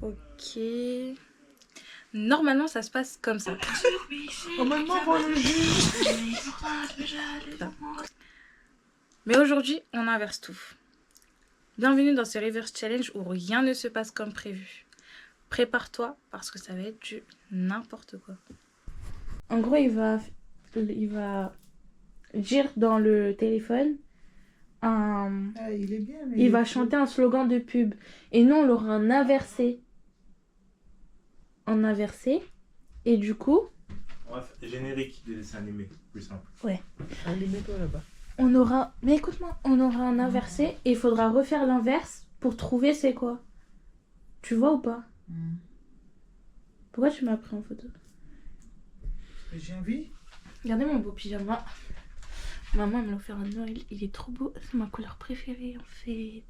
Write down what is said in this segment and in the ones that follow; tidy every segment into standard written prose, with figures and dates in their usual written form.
Ok. Normalement, ça se passe comme ça. Normalement, on le juge. Mais aujourd'hui, on inverse tout. Bienvenue dans ce Reverse Challenge où rien ne se passe comme prévu. Prépare-toi parce que ça va être du n'importe quoi. En gros, il va dire dans le téléphone Il est bien, mais il va chanter un slogan de pub. Et nous, on l'aura en inversé. En inversé. Et du coup, On va faire générique des dessins animés, plus simple. allez, mets-toi là-bas. on aura... Mais écoute-moi, on aura un inversé et il faudra refaire l'inverse pour trouver c'est quoi. Tu vois ou pas? Pourquoi tu m'as pris en photo? J'ai envie. Regardez mon beau pyjama. Maman elle me l'a offert à Noël. Il est trop beau. C'est ma couleur préférée en fait.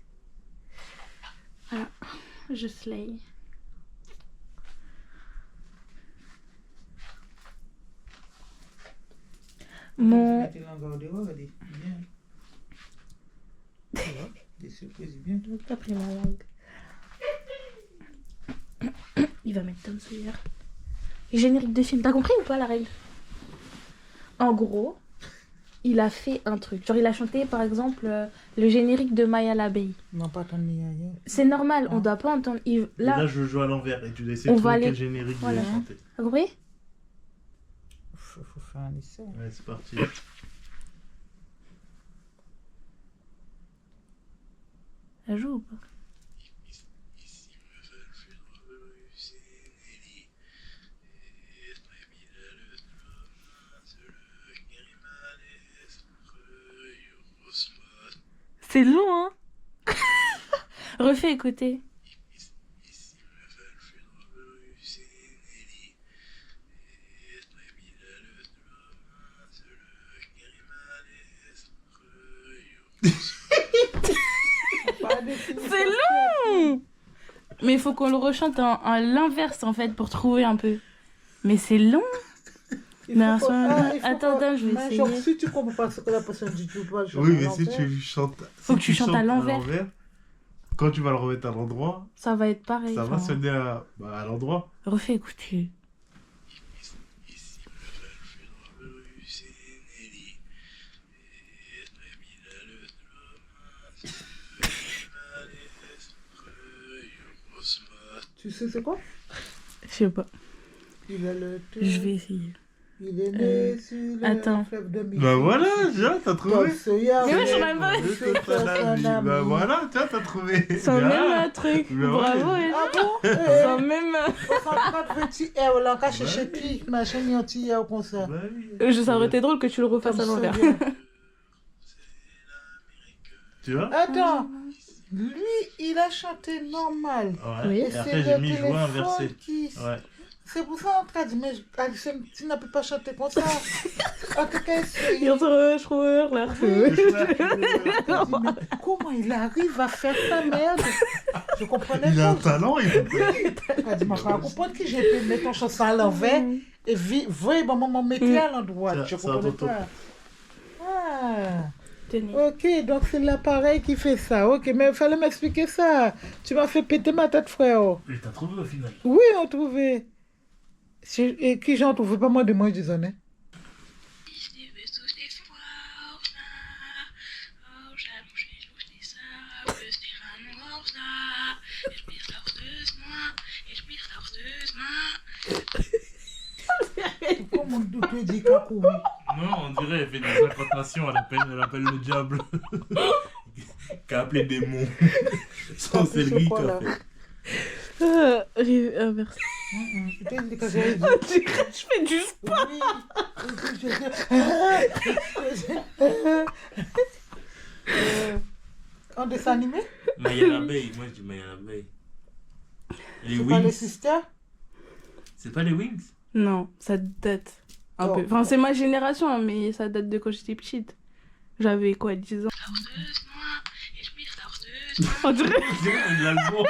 Voilà. Je slay. Mon... Tu l'as encore dehors, elle est bien. Tu vois, des surprises bien. T'as pris ma langue. Il va mettre Tom Sawyer. Générique de film. T'as compris ou pas la règle? En gros, il a fait un truc. Genre il a chanté par exemple le générique de Maya l'abeille. Non, pas ton ailleurs. C'est normal, on doit pas entendre. Là, je joue à l'envers et tu dois essayer on de va trouver aller- quel générique voilà. il a chanté. T'as compris? Faut faire un essai. Ouais, c'est parti. Elle joue ou pas? C'est long, hein? Refais écouter. C'est long! Mais il faut qu'on le rechante à l'inverse en fait pour trouver un peu. Mais c'est long! Non, attends, je vais mais genre, essayer. si tu comprends pas ce que la personne dit, tu peux pas le chanter. Oui, à mais si l'envers. tu chantes. Faut que tu chantes à l'envers. Quand tu vas le remettre à l'endroit, Ça va être pareil. ça va enfin. sonner à l'endroit. Refais écouter. Tu sais c'est quoi? Je sais pas. Il a le Je vais essayer. Il est né sur le attends. fleuve de Midi. Bah voilà, tiens, t'as trouvé. Mais moi, je même pas. Bah voilà, tiens, t'as trouvé. Sans Bien. même un truc. Mais Bravo, ouais. Elsa. Ah bon? Sans même. Quand petit R là, quand je sais qui, machin, il y a un petit R comme ça. Bah oui. Ça aurait été drôle que tu le refasses à l'envers. Tu vois? Attends, lui, il a chanté normal. Ouais. Oui. Et c'est après, j'ai le mis joie téléphone inversé. qui... Ouais. C'est pour ça qu'on t'a dit, mais Alison, tu n'as pas chanté comme ça. En tout cas, Il se trouve là. comment il arrive à faire ça, merde? Je comprenais Il a un pas. talent, il faut Elle dit, mais je comprends que j'ai pu mettre ton chanson à l'envers et voyez, maman mettait à l'endroit. Je Ça, comprenais tonton. pas. Ah. Tenez. Ok, donc c'est l'appareil qui fait ça. Ok, mais il fallait m'expliquer ça. Tu m'as fait péter ma tête, frère. Et t'as trouvé au final. Oui, on trouvait. Et qui j'en trouve pas moi de moi, disons. Hein? Comment tu dis Kakou? Non, on dirait elle fait des incantations, elle appelle le diable. Qui a appelé démon. Sans c'est lui qui a fait. Inverse. Je Je fais du sport. En dessin animé? Maya l'abeille, moi je dis Maya l'abeille. Les C'est pas les Wings. sisters? C'est pas les Wings? Non, ça date un Oh. peu. Enfin, c'est ma génération, hein, mais ça date de quand j'étais petite. J'avais quoi, 10 ans? On dirait... On dirait c'est de l'allemand.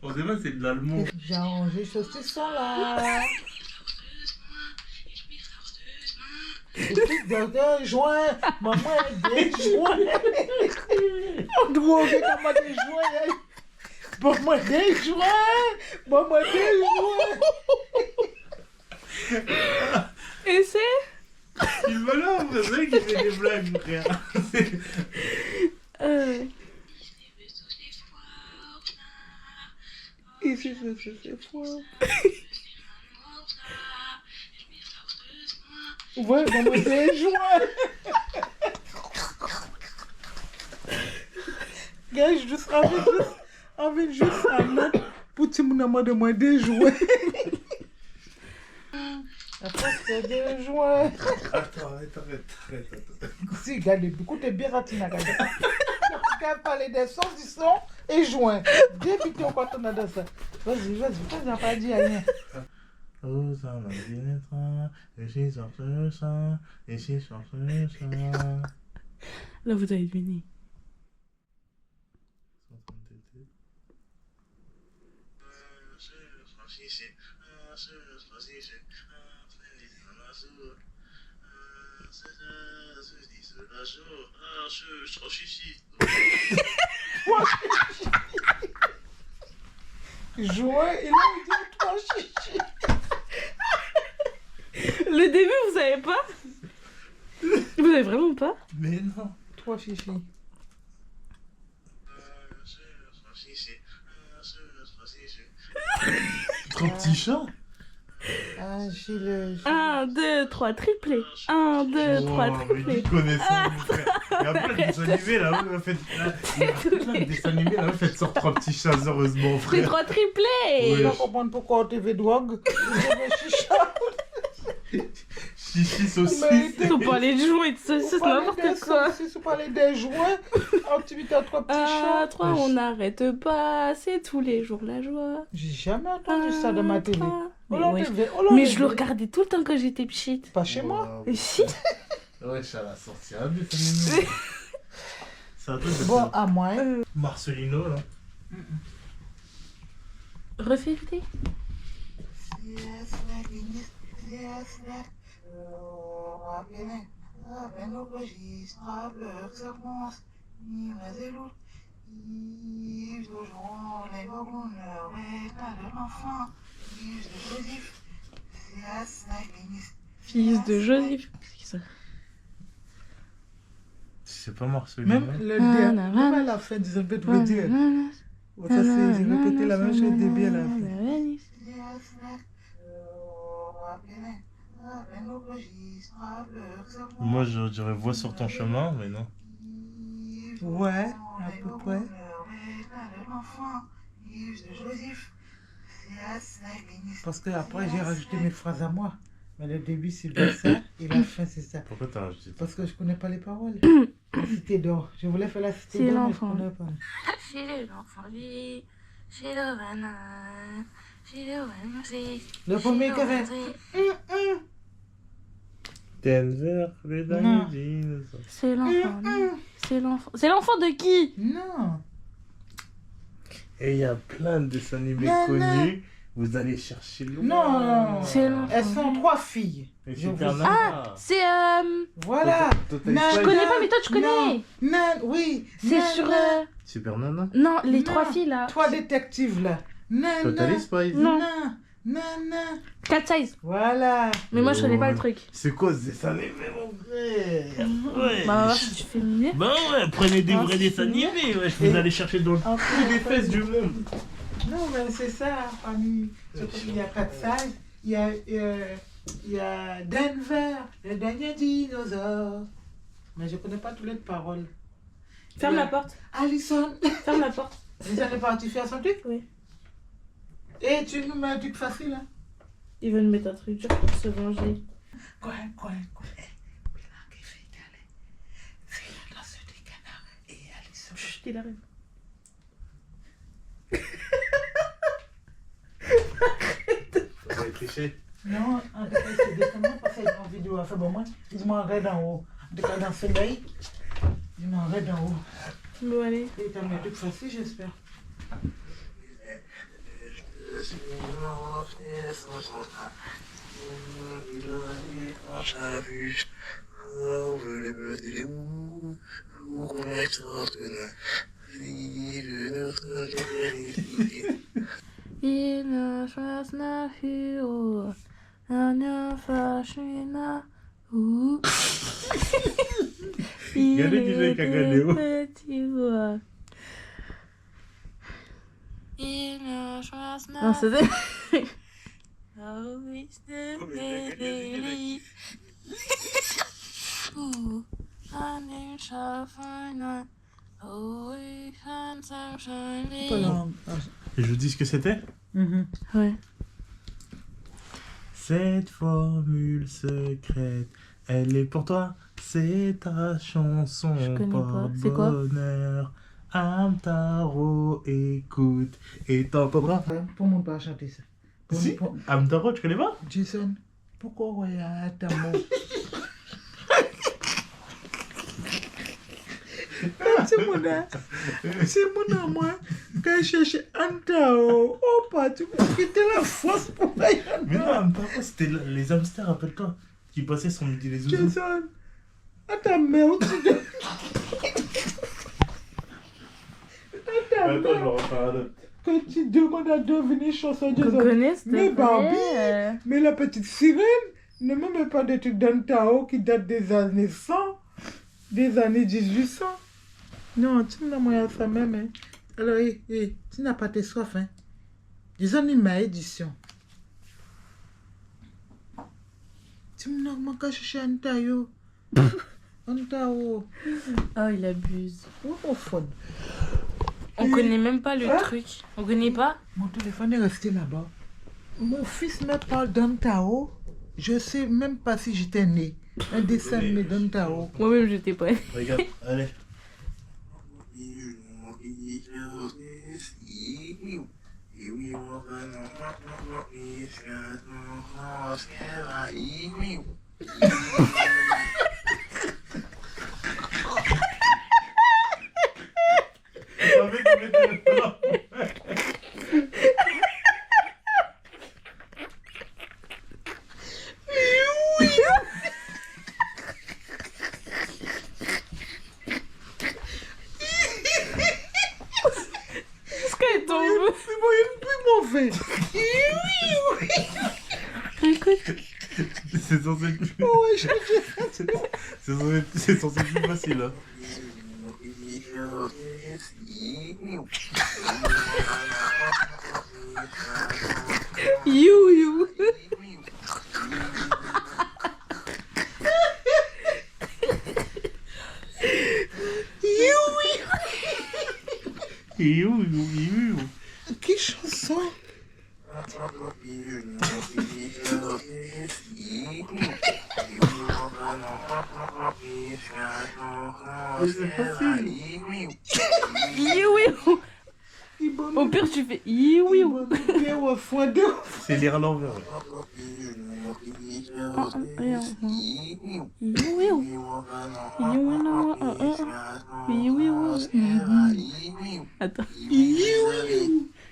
On dirait c'est de l'allemand. J'ai arrangé ce saucisson là. Des joints, maman des joints. On doit comme des joints. Bon, moi, des jouets. Bon, moi, des jouets. Et c'est Il me l'a, c'est vrai qu'il fait des blagues, frère. Et c'est fort. Ouais, bon, moi, des jouets. Gars, je juste envie juste un autre pour tout le monde de moi des jouets. Après, c'est des jouets. Attends. Si, regardez, écoutez bien Ratina, regardez. Tu vas parler des sons du son et joints. Débutez quand on a de ça. Vas-y, t'as pas dit rien. Oh, ça m'a bien et si sur ça, et si sur ça. Là, vous avez deviné. Jouer, il a dit trois chichis. Le début, vous savez pas? Vous avez vraiment pas? Mais non. Trois chichis. Trop petit chat. Ah, j'ai le... 1, 2, 3, triplé. 1, 2, 3, Mais triplé. qui connaît ça, mon frère? Il y a plein de dessins animés là, où il fait sortir trois petits chats, heureusement, C'est frère. 3 triplés. Je Oui. vais comprendre pourquoi on TV Drogue. Je veux chicha. Chichi saucisse. Mais Faut pas aller jouer de saucisses, n'importe quoi. Si vous parlez des jouets, activité à trois petits chats. 3, on n'arrête pas. C'est tous les jours la joie. J'ai jamais entendu ça dans ma télé. Mais, Oh, ouais. TV, Mais je le regardais tout le temps quand j'étais petite. Pas chez moi. Et si. Ouais, ça va sortir un dessin animé. C'est un truc de Bon, ça. à moi. Marcelino, là. Refais écouter. Fils de Joseph. C'est ça. C'est pas Marcelino. Même le début, même à la fin, ils ont peut vous dire. Ça, c'est j'ai répété la même chose au début à la fin. Moi, je dirais voix sur ton chemin, mais non. Ouais, à peu près. Parce que après j'ai rajouté mes phrases à moi. Mais le début c'est bien ça et la fin c'est ça. Pourquoi t'as rajouté ça? Parce que je connais pas les paroles. La cité d'or. Je voulais faire la cité C'est d'or mais je l'enfant. connais pas. Chez l'enfant vie, chez le banane, chez le banane, Le premier carré. Denver, les Non. dinosaures. c'est l'enfant. C'est l'enfant. C'est l'enfant de qui? Non. Et il y a plein de dessins animés Non, connus. Vous allez chercher loin. Non. C'est l'enfant. Elles sont trois filles. Et Je Super vous- Nana. C'est Voilà. Total Non, je Spice. connais pas, mais toi tu connais. Non, oui. C'est Non, sur non. Super Nana. non, les Non. 3 filles là. Trois détectives là. Non, Total non. Spice. Non. Non. Non, non. 4 size. Voilà. Mais moi je connais pas le truc. C'est quoi ce dessin animé, mon frère? Ouais. Bah on va voir si tu fais mieux. Bah ouais, prenez des Ah, vrais c'est dessins bien. animés, ouais. Vous allez chercher dans le En trou des fesses du monde. Non, mais c'est ça, parmi. Il y a quatre sages. Il y a Denver, le dernier dinosaure. Mais je connais pas toutes les paroles. Ferme Ouais. la porte. Alison. Ferme la porte. Alison est partie faire son truc? Oui. Et tu nous mets un truc facile, hein? Il veut nous mettre un truc dur pour se venger. Quoi? Bilan qui fait caler. C'est la danse des canards et Alison. Chut, il arrive. Ça va être triché. Non, en tout cas, c'est directement parce qu'ils ont vidéo à faire. Bon, moi, ils m'en raident en haut. En tout cas, dans ce soleil, ils m'en raident en haut. Bon allez. Et t'as mis un truc facile, j'espère. Regardez qui c'est qui a gagné, oh. Non, c'était... Et je vous dis ce que c'était? Ouais. Cette formule secrète, elle est pour toi, c'est ta chanson. Je connais pas. C'est quoi? Bonheur, Amtaro, écoute, et t'entendras. Pour mon pas chanter ça. Si, Amtaro, tu connais pas? Jason, pourquoi regarde ta mot? C'est mon âme. C'est mon âme, moi. Quand je cherchais Antao, oh, pas, tu peux quitter la France pour payer Mais non, Amtaro, c'était les hamsters, rappelle-toi, qui passaient sur Midi les Zouzous. Jason, à ta mère, tu te... Attends, je vais refaire un autre. Quand tu demandes à devenir chanson, Jason. Coconnet, Mais Barbie, mais la petite sirène ne me met pas des trucs d'Antao qui datent des années 100, des années 1800. Non, tu n'as pas ça même. Hein. Alors, tu n'as pas tes soif. Hein. Disons, il m'a édition. Tu m'as pas cherché Antao. Antao. Oh, il abuse. Oh, mon fun. On connaît même pas le truc. On connaît pas? Mon téléphone est resté là-bas. Mon fils me parle d'Antao. Je sais même pas si j'étais né. Un dessin animé d'Antao. Moi-même, j'étais pas. Regarde, allez. Est-ce qu'elle tombe? C'est moyen plus mauvais. Écoute. C'est censé être plus... Oh, ouais, je C'est censé être plus facile, hein. You. Quelle chanson? Au pire, tu fais you. C'est lire à l'envers. Attends.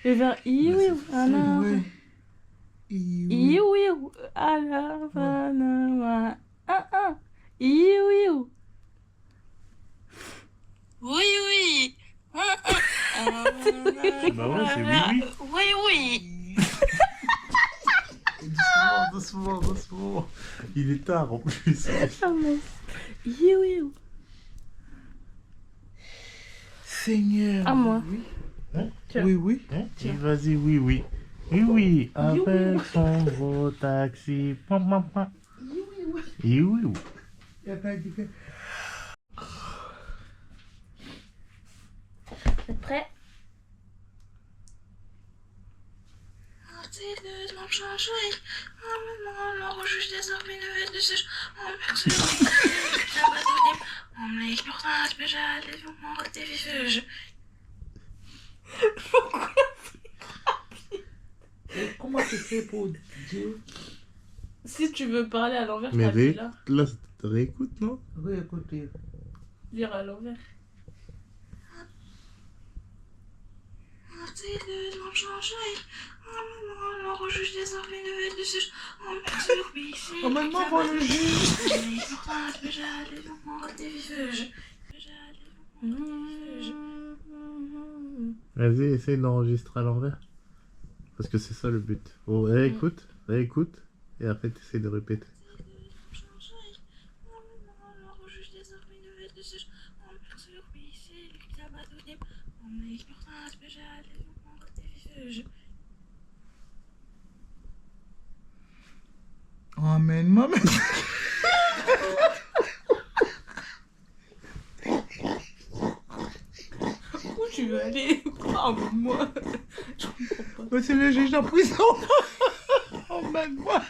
Je vais faire you. You. À la Panama. You. Oui. Bah ouais, c'est oui. Oui. Doucement. Il est tard en plus. You. Seigneur. À moi. Hein? Oui. Hein? Vas-y, oui. Oui. Avec son gros taxi. Oui. Il y a pas dit que... T'es prêt? Comment tu fais pour dire? Si tu veux parler à l'envers, Mais t'appuies là. là, réécoute, non? Oui, écoutez. Lire à l'envers. Oh, maintenant, on va le juge. Vas-y, essaye d'enregistrer à l'envers. Parce que c'est ça le but. Oh, réécoute, et après tu essaies de répéter. Amen, maman. Où tu veux aller? Emmène-moi. Mais c'est le juge en prison. Emmène-moi.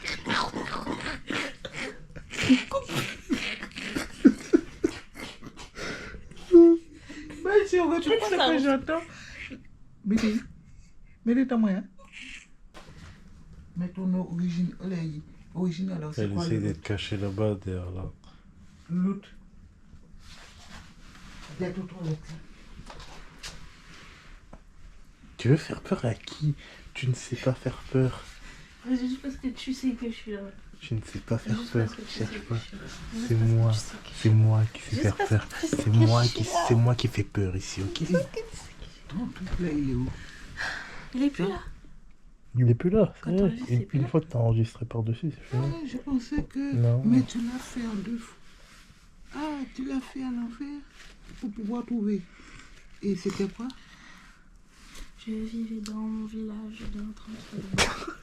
Mais si on retrouve pas ce que j'entends. Mets ta moyen. Mets ton origine. Original, c'est Elle quoi essaie le d'être cachée là-bas, derrière là. l'autre? D'être aux toilettes. Tu veux faire peur à qui? Tu ne sais pas faire peur. Juste parce que tu sais que je suis là. Tu ne sais pas faire Juste peur. parce que tu sais Cherche que pas. je suis là. Juste C'est parce que moi. tu sais que je suis C'est moi qui sais Juste faire parce peur. que tu sais C'est que moi je qui, suis là. c'est moi qui fais peur ici, ok? Ton truc là, il est où? Il est plus là. Il est plus là. Quand on l'a vu, c'est plus Une là. fois que t'as enregistré par-dessus, c'est Ah, fini. je pensais que. Non. Mais tu l'as fait en deux fois. Ah, tu l'as fait à l'envers pour pouvoir trouver. Et c'était quoi? Je vivais dans mon village d'un tranquille.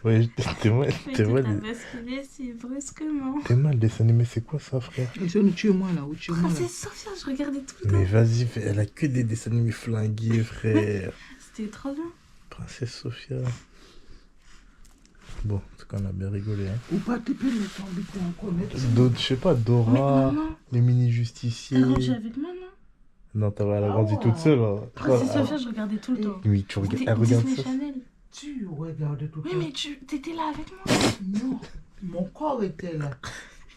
Ouais, t'es mal, Mais t'es tout mal. a basculé si brusquement. T'es mal, le dessin animé, c'est quoi ça, frère? Tue-moi là, ou tue-moi là. Princesse Sophia, je regardais tout le temps. Mais vas-y, elle a que des dessins animés flingués, frère. C'était trop bien. Princesse Sophia. Bon, en tout cas, on a bien rigolé, hein. Ou pas, tu peux me tomber pour en connaître. D'autres, je sais pas, Mais Dora, maman, les mini-justiciers. t'as grandi avec moi, non? Non, elle a grandi Ah. toute seule. Hein. Princesse Ah, Sophia, je regardais tout le temps. oui, tu regardes, C'était elle regarde Disney ça. Channel. Tu regardes tout Oui, ça. mais t'étais là avec moi. Non, mon corps était là.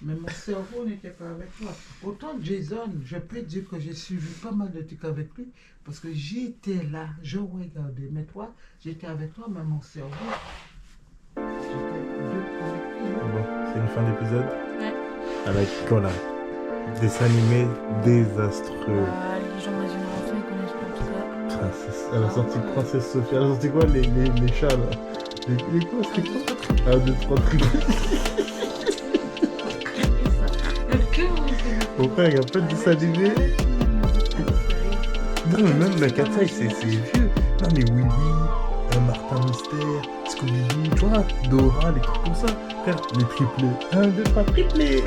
Mais mon cerveau n'était pas avec toi. Autant Jason, je peux dire que j'ai suivi pas mal de trucs avec lui. Parce que j'étais là, je regardais. Mais toi, j'étais avec toi, mais mon cerveau. Bon, c'est une fin d'épisode. Ouais. Avec quoi là? Dessin animé désastreux. Les gens résumés enfin, ils connaissent pas tout ça. Princesse. Elle a sorti Princesse Sophia. Elle a sorti quoi les chats là? Les quoi? C'était quoi? 1, 2, 3 triplés. Mon frère, il n'y a pas de dessin animé. Non, mais même la Katsai, c'est vieux. Non, mais oui, Martin Mystère, Scooby-Doo, tu vois, Dora, les trucs comme ça. Frère, les triplés. 1, 2, 3 triplés.